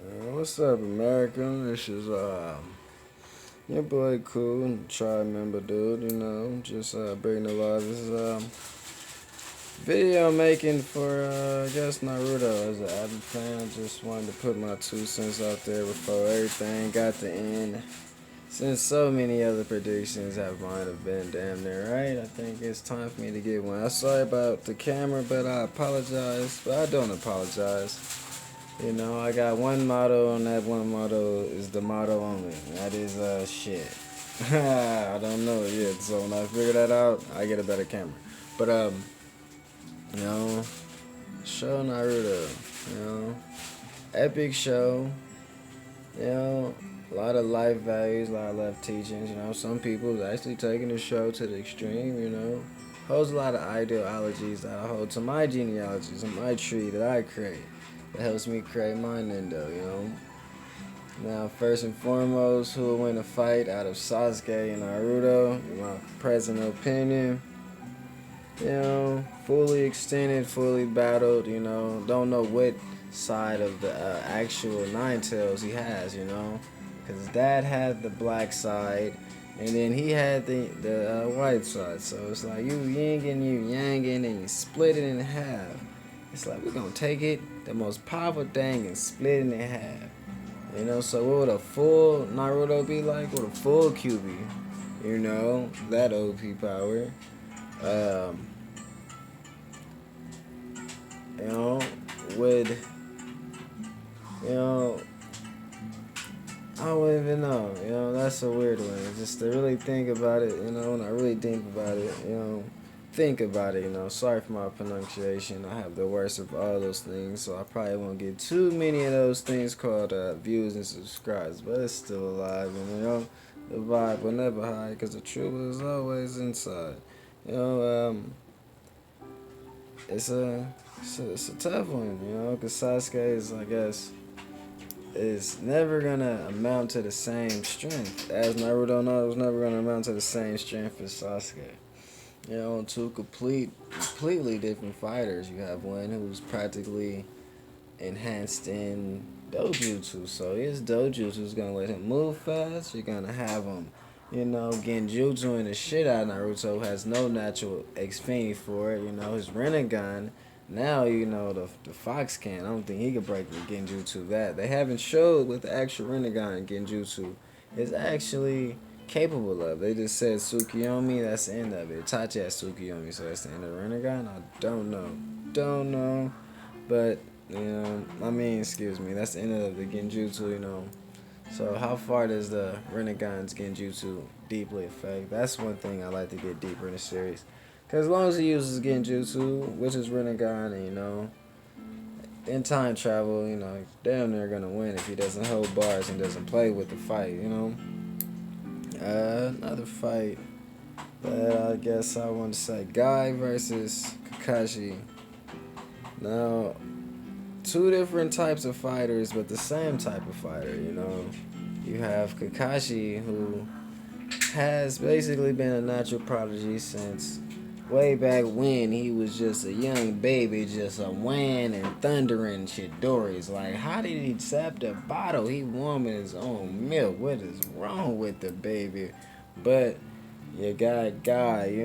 What's up, America? This is your boy Cool, tribe member dude. Just bringing a lot of this video making for I guess Naruto as an avid fan. I just wanted to put my 2 cents out there before everything got to end. Since so many other predictions might have been damn near right, I think it's time for me to get one. I'm sorry about the camera, but I apologize. But I don't apologize. I got one motto, and that one motto is the motto only. That is shit. I don't know it yet, so when I figure that out, I get a better camera. But you know, show Naruto, epic show. A lot of life values, a lot of life teachings. Some people is actually taking the show to the extreme. Holds a lot of ideologies that I hold to my genealogies and my tree that I create. That helps me create my Nendo. Now, first and foremost, who will win a fight out of Sasuke and Naruto? In my present opinion, fully extended, fully battled. Don't know what side of the actual Nine Tails he has. Because Dad had the black side, and then he had the white side. So it's like you yin and you yanging, and you split it in half. It's like we're gonna take it, the most powerful thing, and split it in half. So what would a full Naruto be like? With a full QB? That OP power. Um, would I don't even know. That's a weird one. Just to really think about it, when I really think about it. Sorry for my pronunciation. I have the worst of all those things, so I probably won't get too many of those things called views and subscribes, but it's still alive, and the vibe will never hide because the truth is always inside. You know, um, it's a tough one, because Sasuke is, I guess, is never gonna amount to the same strength as Naruto. No, it was never gonna amount to the same strength as Sasuke. Two completely different fighters. You have one who's practically enhanced in dojutsu, so his dojutsu is gonna let him move fast. You're gonna have him, genjutsu and the shit out of Naruto has no natural Xfinity for it. His Rinnegan. Now the Fox can. I don't think he could break the Genjutsu. That they haven't showed what the actual Rinnegan Genjutsu is actually capable of. They just said Tsukiyomi. That's the end of it. Itachi has Tsukiyomi, so that's the end of the Rinnegan. I don't know, but excuse me. That's the end of the Genjutsu. So how far does the Rinnegan's Genjutsu deeply affect? That's one thing I like to get deeper in the series. Because as long as he uses Genjutsu, which is Rinnegan, and, in time travel, damn near gonna win if he doesn't hold bars and doesn't play with the fight, Another fight that I guess I want to say, Guy versus Kakashi. Now, two different types of fighters, but the same type of fighter, You have Kakashi, who has basically been a natural prodigy since way back when he was just a young baby, just a wham and thundering Chidori's. Like, how did he tap the bottle? He warming his own milk. What is wrong with the baby? But you got Guy,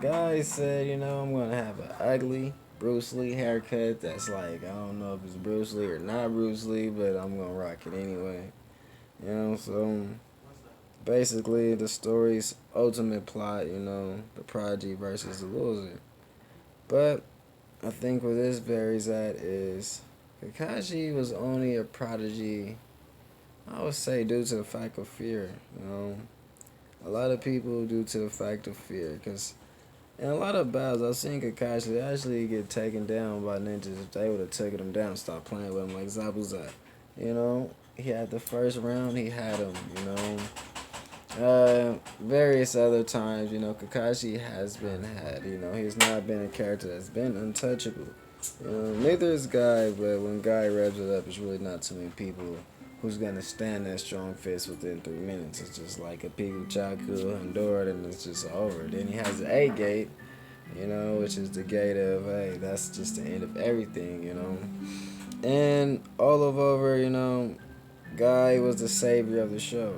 Guy said, I'm gonna have an ugly Bruce Lee haircut that's like, I don't know if it's Bruce Lee or not Bruce Lee, but I'm gonna rock it anyway. So basically the story's ultimate plot, the prodigy versus the loser. But I think where this varies at is Kakashi was only a prodigy, I would say, due to the fact of fear. A lot of people due to the fact of fear, because in a lot of battles I've seen Kakashi actually get taken down by ninjas. If they would have taken him down, stop playing with him like Zabuza. He had the first round, he had him, various other times, Kakashi has been had. He's not been a character that's been untouchable. Neither is Guy, but when Guy revs it up, it's really not too many people who's gonna stand that strong fist within 3 minutes. It's just like a Pikachu, Honduras, and it's just over. Then he has the A gate, which is the gate of, hey, that's just the end of everything, And all of over, Guy was the savior of the show,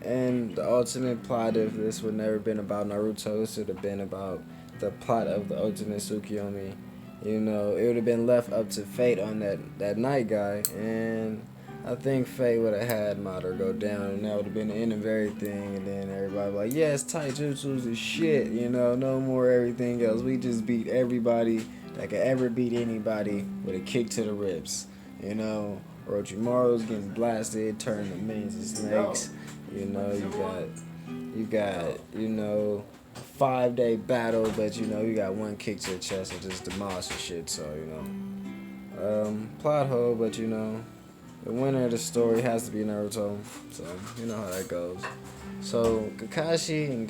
And the ultimate plot of this would never been about Naruto. This would have been about the plot of the ultimate Tsukiyomi. It would have been left up to fate on that night, Guy. And I think fate would have had Madara go down, and that would have been the end of everything. And then everybody would be like, yes, Taijutsu's the shit, no more everything else. We just beat everybody that could ever beat anybody with a kick to the ribs, Orochimaru's getting blasted, turning the minions to snakes. You got, 5-day battle, but you got one kick to the chest and just demolish the shit. So plot hole, but the winner of the story has to be Naruto. So you know how that goes. So Kakashi and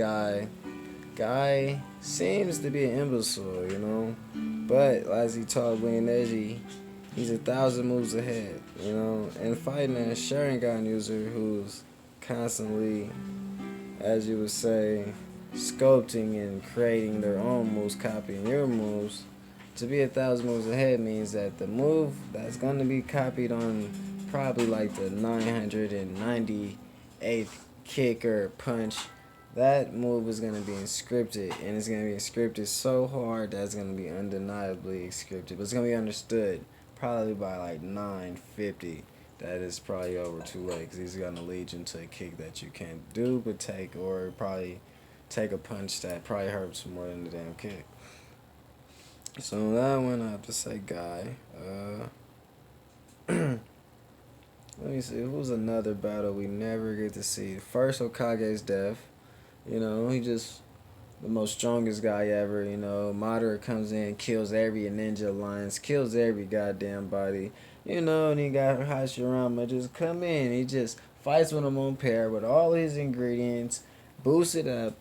Guy seems to be an imbecile, but as he taught Neji, he's 1,000 moves ahead, and fighting a Sharingan user who's constantly, as you would say, sculpting and creating their own moves, copying your moves. To be 1,000 moves ahead means that the move that's going to be copied on probably like the 998th kick or punch, that move is going to be inscripted, and it's going to be inscripted so hard that it's going to be undeniably inscripted, but it's going to be understood probably by like 950. That is probably over too late, because he's going to lead you into a kick that you can't do but take, or probably take a punch that probably hurts more than the damn kick. So that one I have to say Guy. Let me see, who's another battle we never get to see? First, Hokage's death. He just the most strongest guy ever. Madara comes in, kills every ninja alliance, kills every goddamn body. And he got Hashirama just come in. He just fights with him on pair with all his ingredients, boosts it up,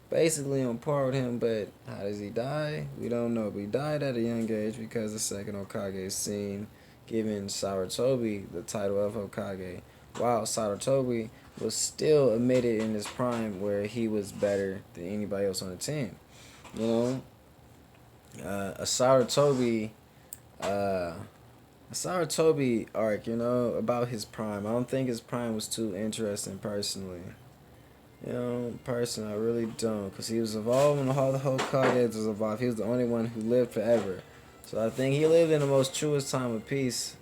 basically on par with him. But how does he die? We don't know. But he died at a young age because the second Hokage is seen giving Sarutobi the title of Hokage, while Sarutobi was still admitted in his prime where he was better than anybody else on the team. A Sarutobi arc, about his prime. I don't think his prime was too interesting personally. Personally, I really don't, because he was evolved when all the Hokages was evolved. He was the only one who lived forever. So I think he lived in the most truest time of peace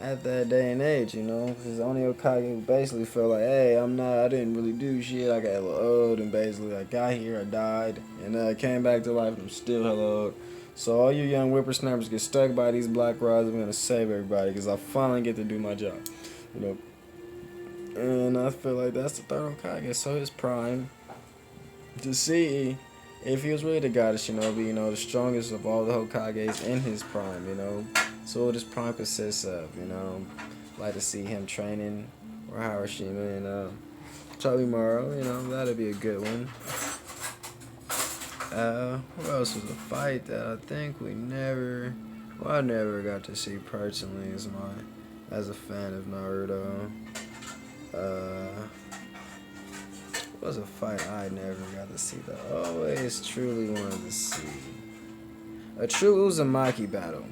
at that day and age, because the only Hokage who basically felt like, hey, I didn't really do shit. I got a little old, and basically I got here, I died, and I came back to life, and I'm still hella old. So all you young whippersnappers get stuck by these black rods. I'm gonna save everybody, because I finally get to do my job, And I feel like that's the third Hokage. So his prime, to see if he was really the goddess Shinobi, the strongest of all the Hokages in his prime, So what his prime consists of, like to see him training or Hiroshima and Chobimaru, that'd be a good one. What else was a fight that I think I never got to see personally as a fan of Naruto. Was a fight I never got to see that I always truly wanted to see. A true Uzumaki battle.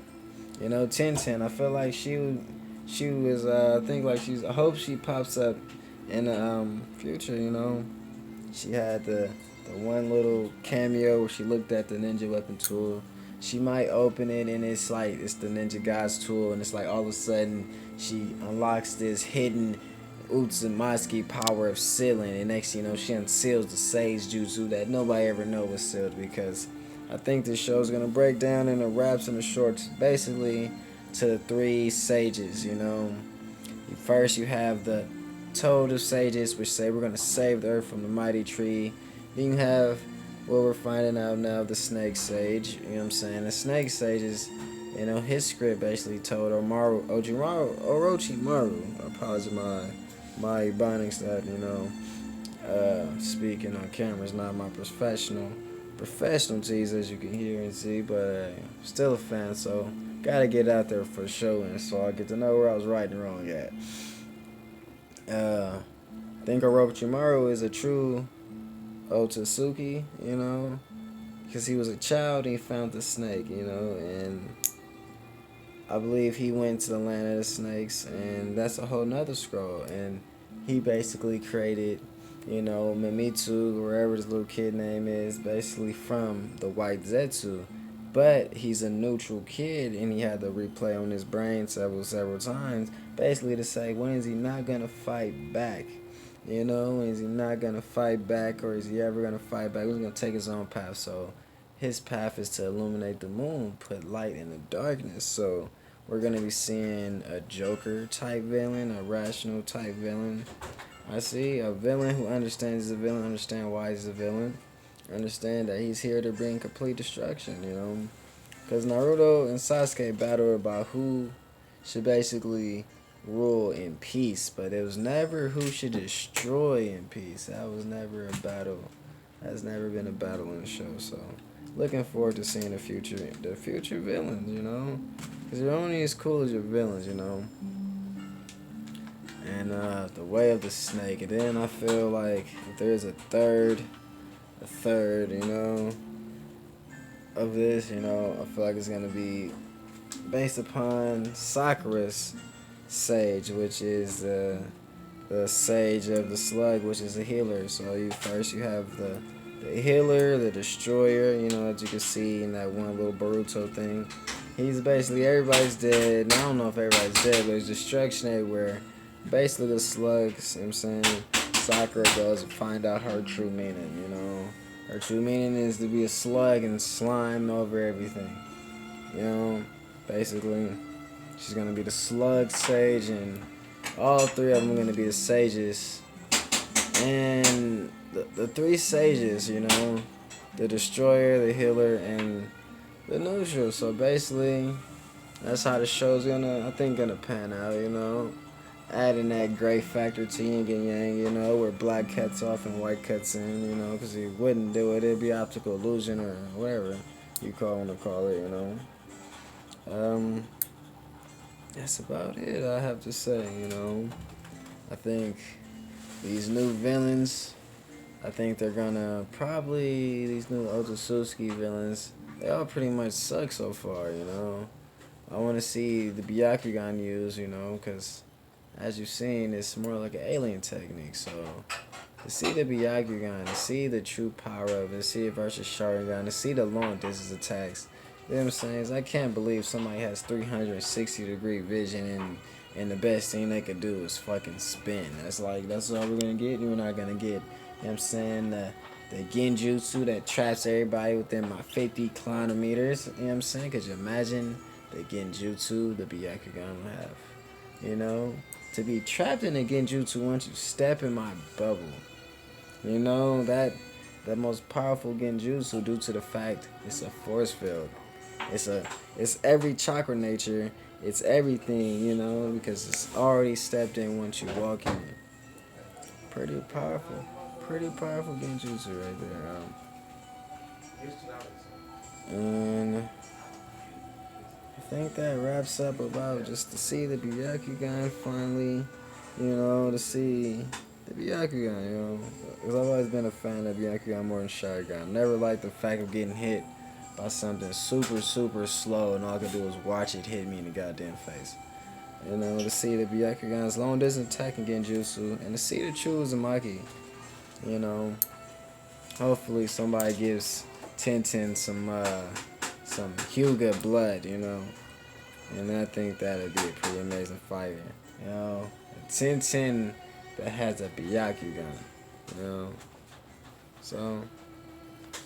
10-10. I feel like she was I hope she pops up in the future, She had the one little cameo where she looked at the ninja weapon tool. She might open it and it's the ninja guy's tool, and it's like all of a sudden she unlocks this hidden Uzumaki power of sealing, and next she unseals the Sage Jutsu that nobody ever know was sealed, because I think this show's gonna break down in the raps and the shorts basically to 3 sages, First you have the Toad of Sages, which say we're gonna save the earth from the mighty tree. Then you have what we're finding out now, the Snake Sage, The Snake Sages, his script basically told Orochimaru, I apologize my bindings that, speaking on camera is not my professional tease, as you can hear and see, but still a fan, so gotta get out there for showing, so I get to know where I was right and wrong at. I think Orochimaru is a true Otsutsuki, because he was a child and he found the snake, and I believe he went to the land of the snakes, and that's a whole nother scroll. And he basically created, Mimitsu, wherever this little kid name is, basically from the white Zetsu. But he's a neutral kid, and he had to replay on his brain several times, basically to say, when is he not gonna fight back? Is he not gonna fight back, or is he ever gonna fight back? He's gonna take his own path. So his path is to illuminate the moon, put light in the darkness. So we're gonna be seeing a Joker type villain, a rational type villain. I see a villain who understands he's a villain, understand why he's a villain, understand that he's here to bring complete destruction. Because Naruto and Sasuke battle about who should basically rule in peace, but it was never who should destroy in peace. That was never a battle. That's never been a battle in the show. So looking forward to seeing the future villains. Because you're only as cool as your villains. And the way of the snake. And then I feel like if there's a third, of this, I feel like it's gonna be based upon Sakura's sage, which is the sage of the slug, which is a healer. So you have the healer, the destroyer, as you can see in that one little Boruto thing. He's basically everybody's dead. And I don't know if everybody's dead, but there's destruction everywhere. Basically the slugs, Sakura goes to find out her true meaning. Her true meaning is to be a slug and slime over everything. Basically, she's gonna be the slug sage, and all three of them are gonna be the sages. And the three sages, the destroyer, the healer, and the neutral. So basically, that's how the show's gonna pan out. Adding that gray factor to yin and yang, where black cuts off and white cuts in, because he wouldn't do it. It'd be optical illusion or whatever you want to call it. That's about it, I have to say. I think these new villains, I think they're gonna these new Otsutsuki villains, they all pretty much suck so far. I want to see the Byakugan used, because as you've seen, it's more like an alien technique. So to see the Byakugan, to see the true power of it, to see it versus Sharingan, to see the long distance attacks, I can't believe somebody has 360-degree vision and the best thing they could do is fucking spin. That's all we're gonna get. You're not gonna get, the genjutsu that traps everybody within my 50 kilometers. Could you imagine the genjutsu the Byakugan would have? To be trapped in a genjutsu once you step in my bubble. That most powerful genjutsu, due to the fact it's a force field. It's every chakra nature. It's everything, because it's already stepped in once you walk in it. Pretty powerful genjutsu right there. And I think that wraps up about just to see the Byakugan finally, to see the Byakugan, because I've always been a fan of Byakugan more than Sharingan. Never liked the fact of getting hit by something super, super slow, and all I could do was watch it hit me in the goddamn face. To see the Byakugan's long distance attack and genjutsu, and to see the true Uzumaki, hopefully somebody gives Tenten some Hyuga blood, and I think that'd be a pretty amazing fighter, a Tenten that has a Byakugan, so